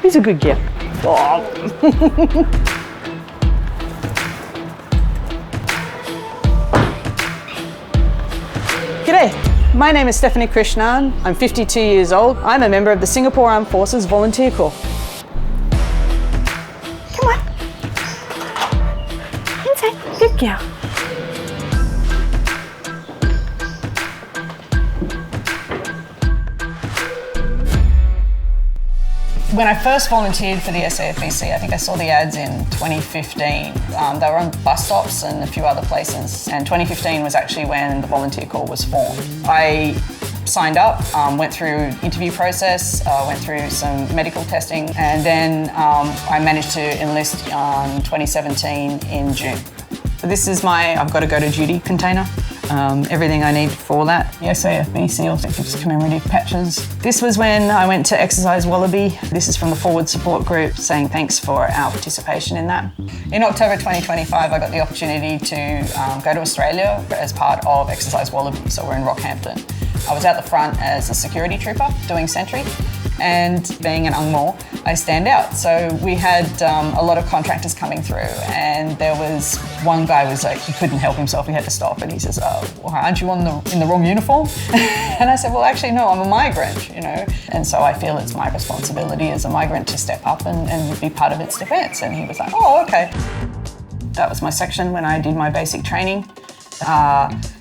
He's a good girl. Oh. G'day, my name is Stephaine Krishnan. I'm 52 years old. I'm a member of the Singapore Armed Forces Volunteer Corps. Come on. Inside, good girl. When I first volunteered for the SAFVC, I think I saw the ads in 2015. They were on bus stops and a few other places, and 2015 was actually when the volunteer corps was formed. I signed up, went through interview process, went through some medical testing, and then I managed to enlist in 2017 in June. So this is my I've got to go to duty container. Everything I need for that. The SAFVC also gives commemorative patches. This was when I went to Exercise Wallaby. This is from the Forward Support Group saying thanks for our participation in that. In October 2025, I got the opportunity to go to Australia as part of Exercise Wallaby, so we're in Rockhampton. I was out the front as a security trooper doing sentry, and being an Angmo, I stand out. So we had a lot of contractors coming through, and there was one guy was like, he couldn't help himself, he had to stop, and he says, well, aren't you in the wrong uniform? And I said, well, actually, no, I'm a migrant, you know. And so I feel it's my responsibility as a migrant to step up and be part of its defence. And he was like, oh, okay. That was my section when I did my basic training.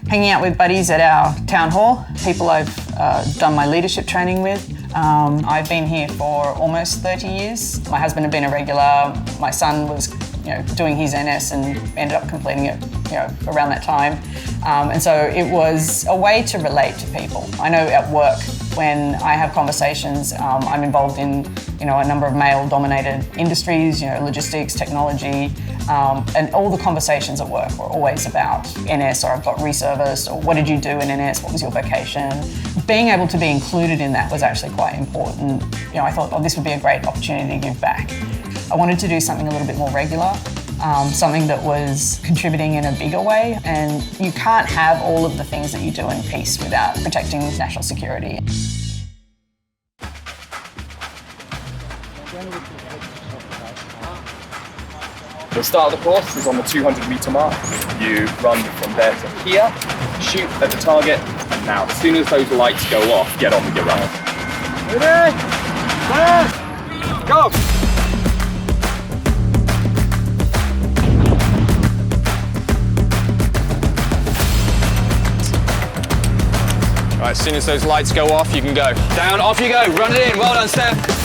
Hanging out with buddies at our town hall, people I've done my leadership training with. I've been here for almost 30 years. My husband had been a regular. My son was, doing his NS and ended up completing it, around that time. And so it was a way to relate to people. I know at work, when I have conversations, I'm involved in, a number of male-dominated industries, logistics, technology, and all the conversations at work were always about NS, or I've got reservice, or what did you do in NS, what was your vocation? Being able to be included in that was actually quite important. I thought, this would be a great opportunity to give back. I wanted to do something a little bit more regular, something that was contributing in a bigger way, and you can't have all of the things that you do in peace without protecting national security. The start of the course is on the 200-metre mark. You run from there to here, shoot at the target, and now as soon as those lights go off, get on with your run. Ready? Fire! Go! Right, as soon as those lights go off, you can go. Down, off you go, run it in. Well done, Steph.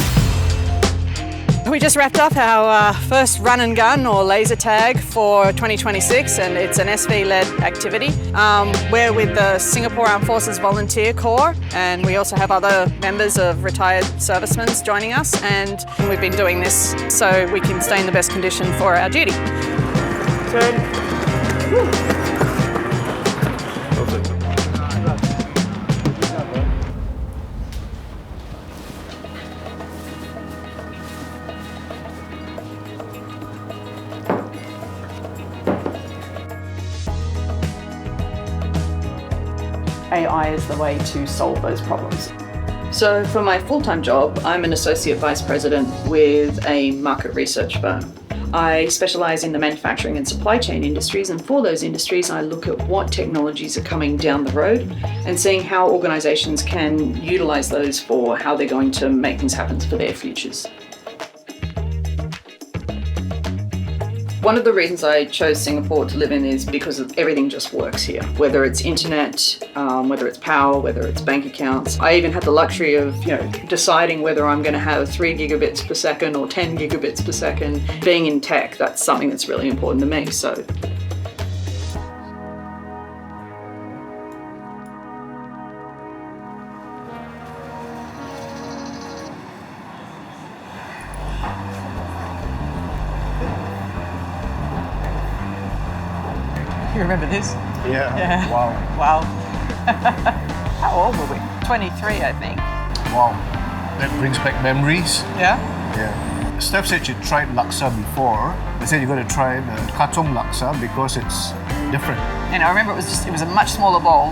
We just wrapped up our first run and gun or laser tag for 2026, and it's an SV-led activity. We're with the Singapore Armed Forces Volunteer Corps, and we also have other members of retired servicemen joining us, and we've been doing this so we can stay in the best condition for our duty. AI is the way to solve those problems. So for my full-time job, I'm an associate vice president with a market research firm. I specialise in the manufacturing and supply chain industries, and for those industries I look at what technologies are coming down the road and seeing how organisations can utilise those for how they're going to make things happen for their futures. One of the reasons I chose Singapore to live in is because everything just works here. Whether it's internet, whether it's power, whether it's bank accounts. I even had the luxury of, deciding whether I'm going to have 3 gigabits per second or 10 gigabits per second. Being in tech, that's something that's really important to me. So. You remember this? Yeah. Wow. How old were we? 23, I think. Wow. That brings back memories. Yeah? Yeah. Steph said she tried laksa before. They said you're going to try the katong laksa because it's different. And I remember it was a much smaller bowl,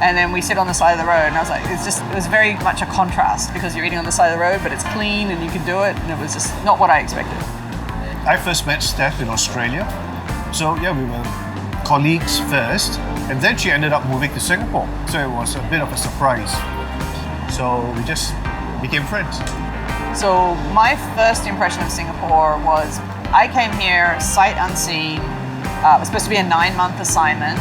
And then we sit on the side of the road, and I was like, it was very much a contrast because you're eating on the side of the road, but it's clean and you can do it, and it was just not what I expected. I first met Steph in Australia. So yeah, we were colleagues first, and then she ended up moving to Singapore. So it was a bit of a surprise. So we just became friends. So my first impression of Singapore was I came here sight unseen. It was supposed to be a 9-month assignment,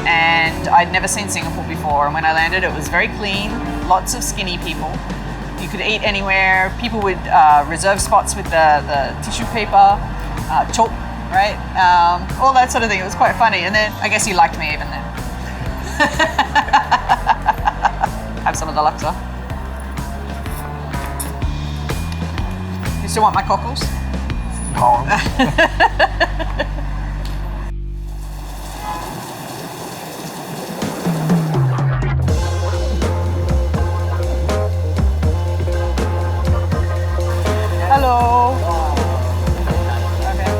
and I'd never seen Singapore before. And when I landed, it was very clean, lots of skinny people. You could eat anywhere. People would reserve spots with the tissue paper, chalk, right? All that sort of thing. It was quite funny. And then I guess he liked me even then. Have some of the laksa. You still want my cockles? Oh. Hello. Okay.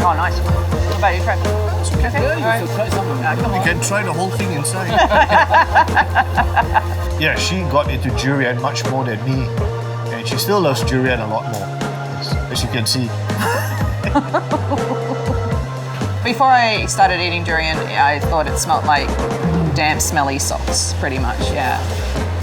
Oh, nice. What about you, Fred? Okay. Yeah, All right. Come You on. can try the whole thing inside. Yeah, she got into durian much more than me, and she still loves durian a lot more, as you can see. Before I started eating durian, I thought it smelled like damp, smelly socks, pretty much, yeah.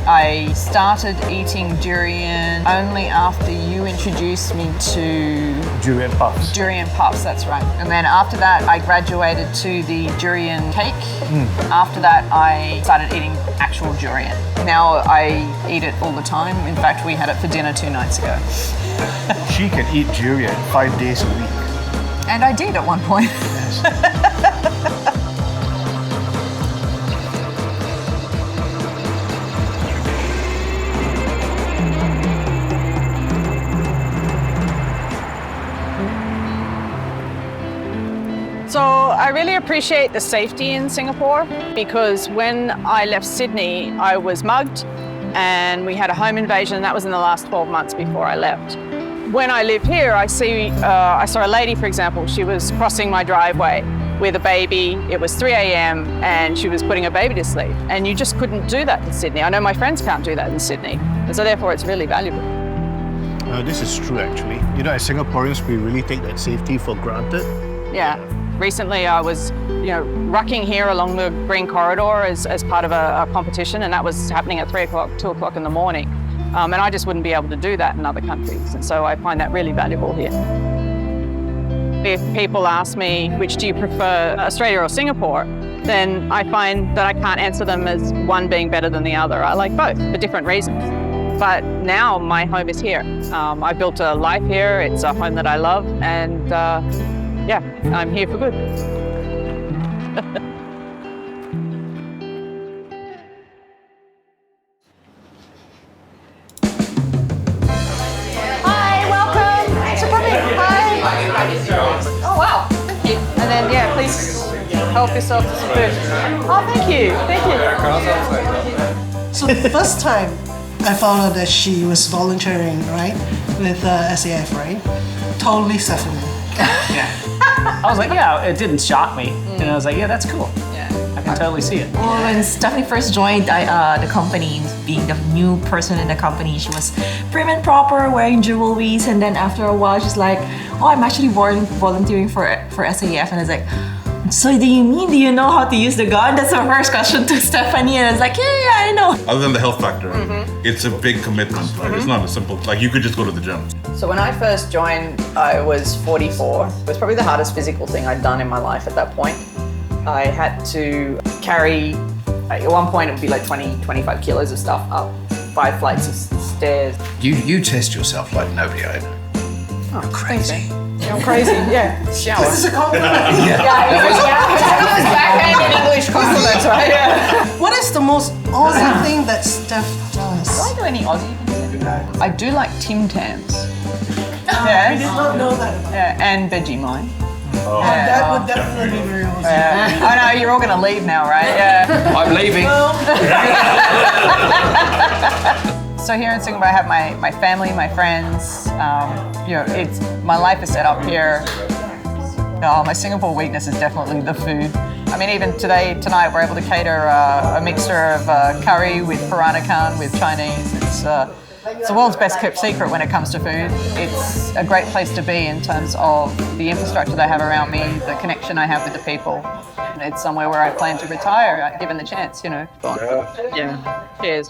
I started eating durian only after you introduced me to Durian puffs. durian puffs, that's right. And then after that, I graduated to the durian cake. After that, I started eating actual durian. Now I eat it all the time. In fact, we had it for dinner 2 nights ago. She can eat durian 5 days a week. And I did at one point. So I really appreciate the safety in Singapore because when I left Sydney, I was mugged and we had a home invasion, and that was in the last 12 months before I left. When I live here, I saw a lady, for example, she was crossing my driveway with a baby. It was 3 a.m. and she was putting a baby to sleep. And you just couldn't do that in Sydney. I know my friends can't do that in Sydney. And so therefore it's really valuable. This is true, actually. You know, as Singaporeans, we really take that safety for granted. Yeah. Recently I was, rucking here along the Green Corridor as part of a competition, and that was happening at 3 o'clock, 2 o'clock in the morning. And I just wouldn't be able to do that in other countries. And so I find that really valuable here. If people ask me, which do you prefer, Australia or Singapore, then I find that I can't answer them as one being better than the other. I like both for different reasons. But now my home is here. I built a life here. It's a home that I love, and yeah, I'm here for good. Hi, welcome. Thanks for coming. Hi. Oh, wow. Thank you. And then, yeah, please help yourself to some food. Oh, thank you. Thank you. So the first time I found out that she was volunteering, right, with SAF, right? Totally Stephaine. I was like, yeah, it didn't shock me. And I was like, yeah, that's cool. Yeah. I can totally see it. Well, when Stephanie first joined the company, being the new person in the company, she was prim and proper, wearing jewelries, and then after a while, she's like, "Oh, I'm actually volunteering for SAF," and I was like, "So do you know how to use the gun?" That's the first question to Stephanie, and I was like, "Yeah, I know." Other than the health factor, it's a big commitment. Right? It's not a simple, like you could just go to the gym. So when I first joined, I was 44. It was probably the hardest physical thing I'd done in my life at that point. I had to carry, at one point it would be like 25 kilos of stuff up 5 flights of stairs. You test yourself like nobody I know. Oh, crazy. Yeah, I'm crazy, yeah. Shower. This is a compliment. Yeah, it was backhanded English compliments, right? Yeah. What is the most awesome thing that Steph Do I does? do any Aussie things? I do like Tim Tams. Yeah. I did not know that about Yeah, and Vegemite. That would definitely be very awesome. Yeah. I know, you're all gonna leave now, right? Yeah. I'm leaving. So here in Singapore, I have my family, my friends. My life is set up here. My Singapore weakness is definitely the food. I mean, even tonight, we're able to cater a mixture of curry with Peranakan, with Chinese. It's the world's best kept secret when it comes to food. It's a great place to be in terms of the infrastructure they have around me, the connection I have with the people. It's somewhere where I plan to retire, given the chance, you know. Yeah. Cheers.